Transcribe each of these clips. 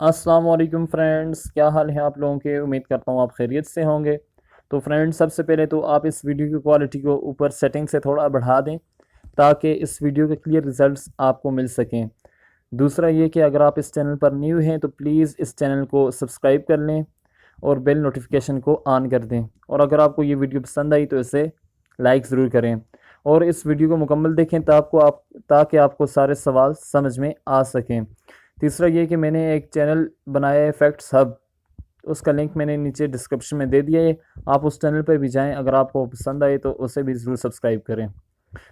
अस्सलाम वालेकुम फ्रेंड्स, क्या हाल है आप लोगों के। उम्मीद करता हूँ आप खैरियत से होंगे। तो फ्रेंड्स, सबसे पहले तो आप इस वीडियो की क्वालिटी को ऊपर सेटिंग से थोड़ा बढ़ा दें ताकि इस वीडियो के क्लियर रिजल्ट्स आपको मिल सकें। दूसरा ये कि अगर आप इस चैनल पर न्यू हैं तो प्लीज़ इस चैनल को सब्सक्राइब कर लें और बेल नोटिफिकेशन को ऑन कर दें। और अगर आपको ये वीडियो पसंद आई तो इसे लाइक ज़रूर करें और इस वीडियो को मुकम्मल देखें ताकि आपको सारे सवाल समझ में आ सकें। तीसरा ये कि मैंने एक चैनल बनाया है फैक्ट्स हब, उसका लिंक मैंने नीचे डिस्क्रिप्शन में दे दिया है। आप उस चैनल पर भी जाएं, अगर आपको पसंद आए तो उसे भी ज़रूर सब्सक्राइब करें।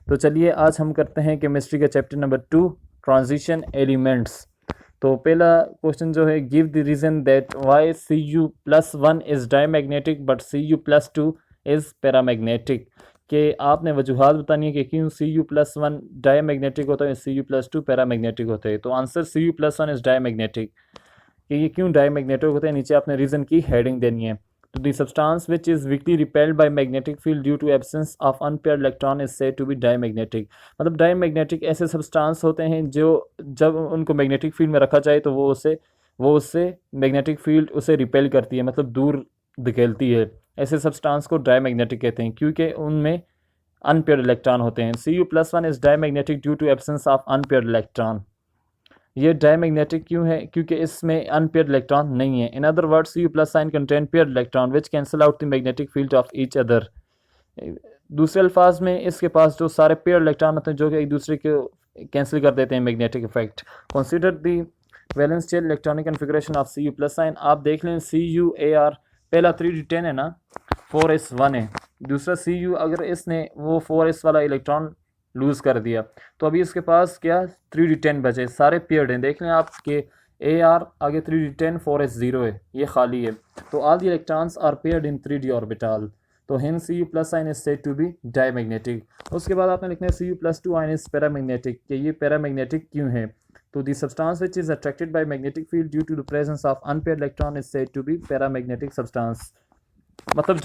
तो चलिए आज हम करते हैं केमिस्ट्री का चैप्टर नंबर 2, ट्रांजिशन एलिमेंट्स। तो पहला क्वेश्चन जो है, give the reason that why Cu+1 is diamagnetic but Cu+2 is paramagnetic. कि आपने वजूहात बतानी है कि क्यों Cu+1 डायमैग्नेटिक होता है, Cu+2 पैरामैग्नेटिक होता है। तो आंसर Cu+1 इज़ डायमैग्नेटिक, कि ये क्यों डायमैग्नेटिक होते हैं। नीचे आपने रीज़न की हेडिंग देनी है। तो the substance which is weakly repelled by magnetic field due to absence of unpaired electron is said to be diamagnetic. मतलब डायमैग्नेटिक ऐसे सब्सटेंस होते हैं जो जब उनको मैग्नेटिक फील्ड में रखा जाए तो वो उससे मैग्नेटिक फील्ड उसे रिपेल करती है, मतलब दूर धकेलती है। ऐसे सब्सटेंस को डायमैग्नेटिक कहते हैं क्योंकि उनमें अनपेयर्ड इलेक्ट्रॉन होते हैं। Cu+1 is diamagnetic due to absence of unpaired electron. ये डायमैग्नेटिक क्यों है? क्योंकि इसमें अनपेयर्ड इलेक्ट्रॉन नहीं है। In other words Cu+9 contain paired electron which cancel out the magnetic field of each other. दूसरे अल्फाज में इसके पास जो सारे पेयर्ड इलेक्ट्रॉन होते हैं जो कि एक दूसरे को कैंसिल कर देते हैं, magnetic effect. Consider the valence shell electronic configuration of Cu+9। आप देख लें CuAr पहला 3d10 है ना, 4s1 है। दूसरा Cu अगर इसने वो 4s वाला इलेक्ट्रॉन लूज़ कर दिया तो अभी इसके पास क्या 3d10 बचे, सारे पेयर्ड हैं। देख लें आप कि Ar आगे 3d10 4s0 है, ये खाली है। तो all the electrons are paired in 3d orbital. तो hence Cu+9 is said to be diamagnetic. उसके बाद आपने लिखना है Cu+2 आयन इज पैरामैग्नेटिक, कि ये पैरामैग्नेटिक क्यों है। तो the substance which is attracted by magnetic field due to the presence of unpaired electron is said to be paramagnetic substance. मतलब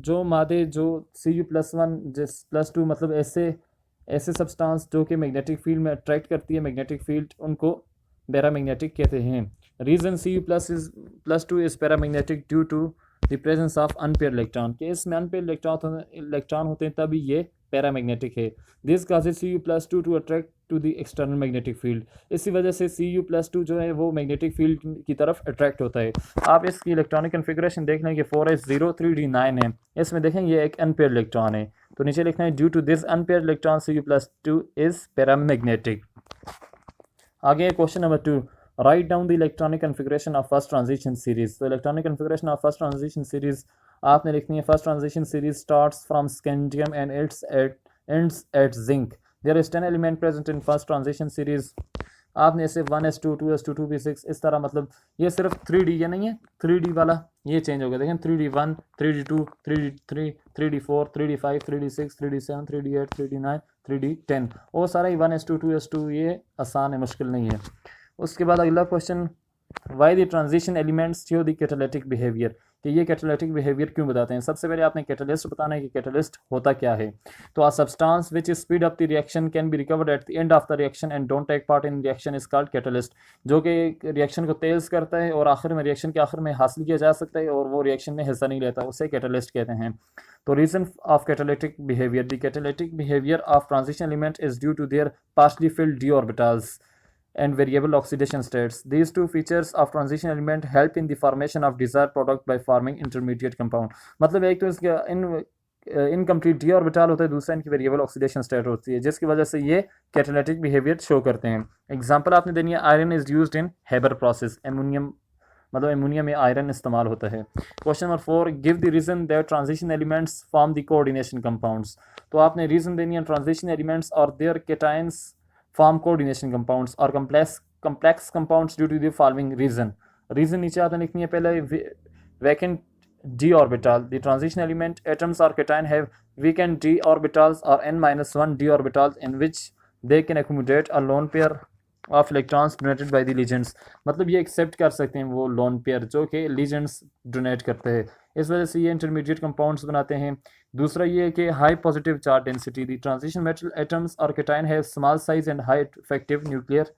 जो मादे जो Cu+1 +2 मतलब ऐसे सब्सटेंस जो कि मैग्नेटिक फील्ड में अट्रैक्ट करती है मैग्नेटिक फील्ड, उनको पैरामैग्नेटिक कहते हैं। Reason Cu+2 is paramagnetic due to the presence of unpaired electron, कि इसमें अनपेयर्ड इलेक्ट्रॉन होते हैं तभी ये पैरामैग्नेटिक है। This causes Cu+2 to attract to the external magnetic field. इसी वजह से Cu+2 जो है वो मैग्नेटिक फील्ड की तरफ अट्रैक्ट होता है। आप इसकी इलेक्ट्रॉनिक कन्फिग्रेशन देख लें कि 4s0 3d9 है। इसमें देखें ये एक अनपेयर्ड इलेक्ट्रॉन है, तो नीचे लिखना है due to this unpaired electron Cu+2 is paramagnetic. आगे question number 2, right down the electronic configuration of first transition series. तो electronic configuration of first transition series आपने लिखनी है। First transition series starts from scandium and ends at zinc. There is 10 element present in first transition series. आपने इसे 1s2 2s2 2p6 इस तरह, मतलब ये सिर्फ 3d ये नहीं है, 3d वाला ये चेंज हो गया। देखें 3d1 3d2 3d3 3d4 3d5 3d6 3d7 3d8 3d9 3d10 और सारा ही 1s2 2s2। ये आसान है, मुश्किल नहीं है। उसके बाद अगला question, why the transition elements show the catalytic behaviour, कि ये कैटालिटिक बिहेवियर क्यों बताते हैं। सबसे पहले आपने कैटालिस्ट बताना है कि कैटालिस्ट होता क्या है। तो a substance which speed up the reaction can be recovered at the end of the reaction and don't take part in reaction is called catalyst. जो कि रिएक्शन को तेज करता है और आखिर में रिएक्शन के आखिर में हासिल किया जा सकता है और वो रिएक्शन में हिस्सा नहीं लेता, उसे कैटालिस्ट कहते हैं। तो reason of catalytic behaviour, the catalytic behaviour of transition element is due to their partially filled d orbitals and variable oxidation states. These two features of transition element help in the formation of desired product by forming intermediate compound. मतलब एक तो इसका incomplete d orbital होता है, दूसरा इनकी variable oxidation state होती है, जिसकी वजह से ये कैटालिटिक बिहेवियर शो करते हैं। एग्जांपल आपने देनी है, iron is used in Haber process. Ammonium मतलब एमोनिया में आयरन इस्तेमाल होता है। Question number 4, give the reason that transition elements form the coordination compounds. तो आपने रीजन देनी है ट्रांजिशन एलिमेंट्स और their cations form coordination compounds or complex compounds due to the following reason. Reason नीचे आपने लिखनी है। पहले vacant d orbital. The transition element atoms or cation have vacant d orbitals or n-1 d orbitals in which they can accommodate a lone pair of electrons donated by the ligands. मतलब ये accept कर सकते हैं वो lone pair जो कि ligands donate करते हैं, इस वजह से ये इंटरमीडिएट कंपाउंड्स बनाते हैं। दूसरा ये है कि high positive charge density, the transition metal atoms और cation have small size and high effective nuclear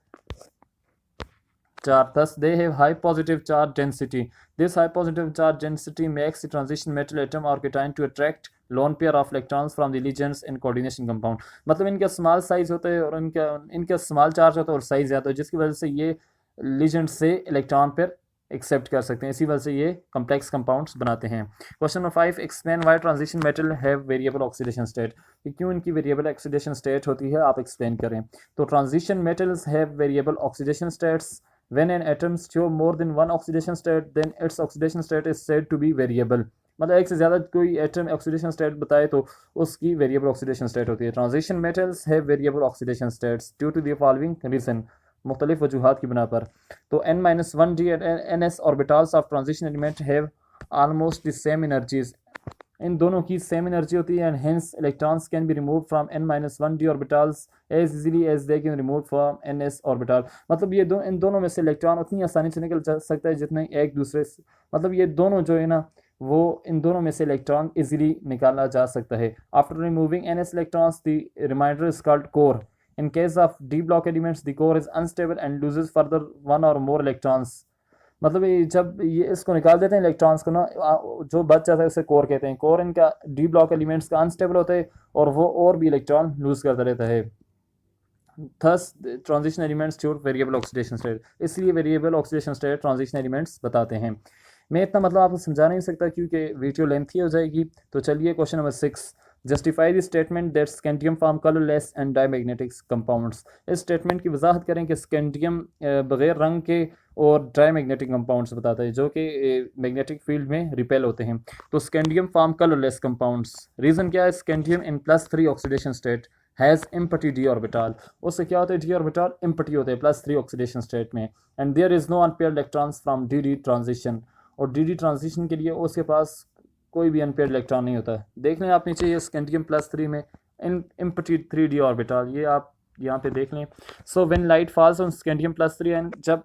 charge. Thus, they have high positive charge density. This high positive charge density makes the transition metal atom or cation to attract lone pair of electrons from the ligands in coordination compound. मतलब इनका small size होता है और इनका इनका small charge होता है और साइज ज़्यादा है, जिसकी वजह से ये लिगेंड से इलेक्ट्रॉन पेयर एक्सेप्ट कर सकते हैं, इसी वजह से ये कम्प्लेक्स कंपाउंड्स बनाते हैं। Question number 5, explain why transition metal have variable oxidation state. क्यों इनकी वेरिएबल ऑक्सीडेशन स्टेट होती है, आप एक्सप्लेन करें। तो transition metals have variable oxidation states when an atom show more than one oxidation state then its oxidation state is said to be variable। मतलब एक से ज़्यादा कोई एटम ऑक्सीडेशन स्टेट बताए तो उसकी वेरिएबल ऑक्सीडेशन स्टेट होती है। Transition metals have variable oxidation states due to the following reason, मुख्तलिफ वजूहात की बिना पर। तो n-1d and ns orbitals of transition element have almost the same energies. इन दोनों की सेम एनर्जी होती है and hence electrons can be remove from n-1d orbitals as easily as they can remove from ns orbital. मतलब ये इन दोनों में से इलेक्ट्रॉन उतनी आसानी से निकल जा सकता है जितने एक दूसरे से, मतलब ये दोनों जो है ना वो इन दोनों में से इलेक्ट्रॉन इजीली निकाला जा सकता है। After removing ns electrons the remainder is called core. In case of d block elements, the core is unstable and loses further one or more electrons। मतलब ये जब ये इसको निकाल देते हैं इलेक्ट्रॉन्स को ना, जो बच जाता है उसे कोर कहते हैं। कोर इनका डी ब्लॉक एलिमेंट्स का अनस्टेबल होता है और वो और भी इलेक्ट्रॉन लूज करता रहता है। Thus transition elements show variable oxidation state, इसलिए variable oxidation state transition elements बताते हैं। मैं इतना मतलब आपको समझा नहीं सकता क्योंकि वीडियो लेंथी हो जाएगी। तो चलिए question number 6, justify the statement that scandium form colourless and diamagnetic compounds. इस स्टेटमेंट की वजाहत करें कि स्कैंडियम बगैर रंग के और डायमैग्नेटिक कंपाउंड्स बताता है जो कि मैग्नेटिक फील्ड में रिपेल होते हैं। तो scandium form colourless compounds, reason क्या है? Scandium in +3 oxidation state has empty D orbital. उससे क्या होता है? डी ऑर्बिटल एम्प्टी होते हैं +3 ऑक्सीडेशन स्टेट में and there is no unpaired electrons from d transition. और डी ट्रांजिशन के लिए उसके पास कोई भी अनपेयर्ड इलेक्ट्रॉन नहीं होता। देख लें आप नीचे ये स्कैंडियम +3 में एम्प्टी 3d ऑर्बिटल, ये आप यहाँ पे देख लें। So when light falls on scandium +3 and, जब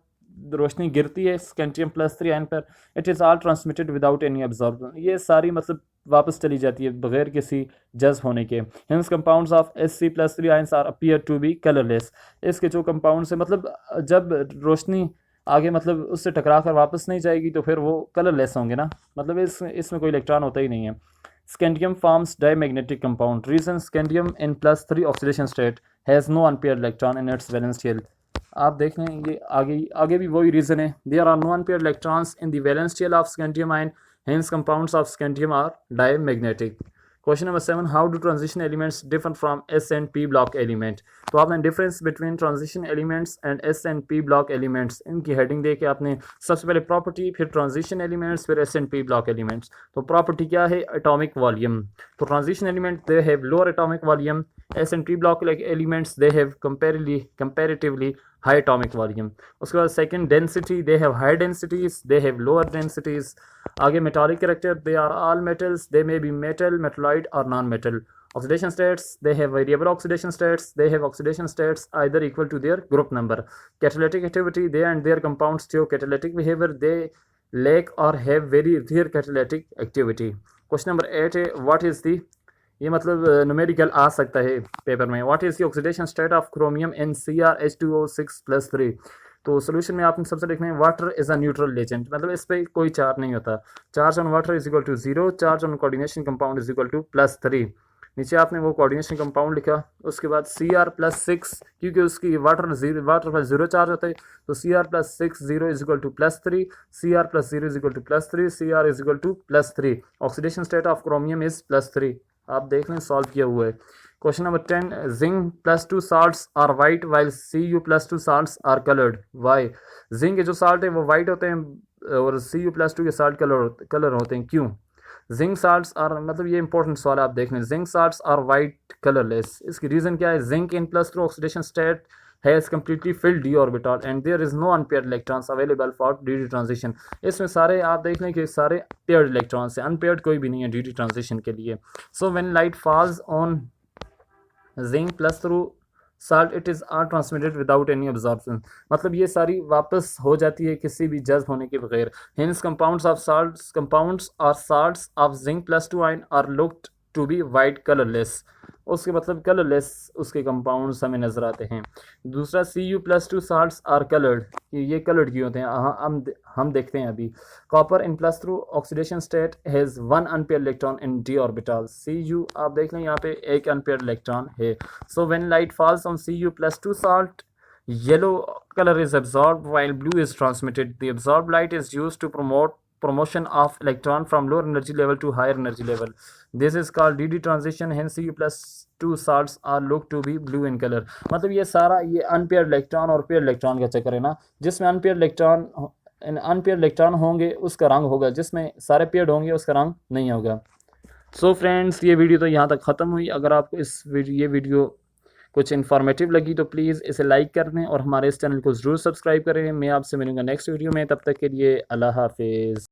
रोशनी गिरती है स्कैंडियम +3 आयन पर, it is all transmitted without any absorption. ये सारी मतलब वापस चली जाती है बगैर किसी जज्ब होने के। Hence compounds of Sc+3 ions are appear to be colourless. इसके जो कंपाउंड्स है मतलब जब रोशनी आगे मतलब उससे टकरा कर वापस नहीं जाएगी तो फिर वो कलरलेस होंगे ना, मतलब इसमें कोई इलेक्ट्रॉन होता ही नहीं है। Scandium forms diamagnetic compound, reason scandium in +3 oxidation state has no unpaired electron in its valence shell. आप देख लें ये आगे भी वही रीज़न है। There are no unpaired electrons in the valence shell of scandium ion, hence compounds of scandium are diamagnetic. Question number 7, how do transition elements differ from S and P block element. तो आपने difference between transition elements and S and P block elements, इनकी heading दे के आपने सबसे पहले property, फिर transition elements, फिर S and P block elements. तो प्रॉपर्टी क्या है? Atomic volume. तो transition element they have lower atomic volume, S and P block elements they have comparatively high atomic volume. उसके बाद second density, they have high densities, they have lower densities. आगे metallic character, they are all metals, they may be metal, metalloid और non metal. Oxidation states, they have variable oxidation states, they have oxidation states either equal to their group number. Catalytic activity, they and their compounds show catalytic behavior, they lack or have very rare catalytic activity. Question number 8 है what is the, ये मतलब numerical आ सकता है paper में, what is the oxidation state of chromium in CrH2O6+3। तो solution में आपने सबसे लिखना है water is a neutral agent, मतलब इस पर कोई चार्ज नहीं होता। Charge on water is equal to 0, charge on coordination compound is equal to +3। नीचे आपने वो कोऑर्डिनेशन कंपाउंड लिखा। उसके बाद Cr+6, क्योंकि उसकी वाटर पर 0 चार्ज होता है तो Cr+6 0 is equal to +3, Cr+0 is equal to +3, Cr is equal to +3। Oxidation state of chromium is +3। आप देख लें सॉल्व किया हुआ है। Question number 10, zinc +2 salts are white while Cu+2 salts are coloured. Why? Zinc के जो साल्ट है वो वाइट होते हैं और Cu+2 के साल्ट कलर होते हैं, क्यों? जिंक साल्ट्स आर, मतलब ये इंपॉर्टेंट सवाल आप देख लें, zinc salts are white colourless. इसकी रीज़न क्या है? Zinc in +2 oxidation state has completely filled d orbital and there is no unpaired electrons available for d transition. इसमें सारे आप देख लें कि सारे पेयर्ड इलेक्ट्रॉन्स हैं, अनपेयर्ड कोई भी नहीं है डी ट्रांजिशन के लिए। So when light falls on zinc +2 salt it is are transmitted without any absorption, मतलब ये सारी वापस हो जाती है किसी भी जज्ब होने के बगैर। हिंस कंपाउंड्स और salts of zinc +2 ion are looked to be white colourless. उसके मतलब कलरलेस उसके कंपाउंड्स हमें नज़र आते हैं। दूसरा Cu+2 साल्ट्स आर कलर्ड, ये कलर्ड क्यों होते हैं, हम देखते हैं अभी। Copper in plus through oxidation state has 1 unpaired electron in d orbital. Cu आप देख लें यहाँ पे एक अनपेयर इलेक्ट्रॉन है। सो when light falls on Cu+2 salt, yellow color is absorbed while blue is transmitted. The absorbed light is used to promote promotion of electron from lower energy level to higher energy level. This is called dd transition. Hence Cu+2 salts are looked to be blue in color. मतलब ये सारा ये unpaired electron और pair electron का चक्कर है ना, जिसमें अनपेयर इलेक्ट्रॉन होंगे उसका रंग होगा, जिसमें सारे पेयर होंगे उसका रंग नहीं होगा। सो फ्रेंड्स, ये वीडियो तो यहाँ तक ख़त्म हुई। अगर आपको ये वीडियो कुछ इन्फॉर्मेटिव लगी तो प्लीज़ इसे लाइक कर दें और हमारे इस चैनल को ज़रूर सब्सक्राइब करें। मैं आपसे मिलूंगा नेक्स्ट वीडियो में, तब तक के लिए अल्लाह हाफिज़।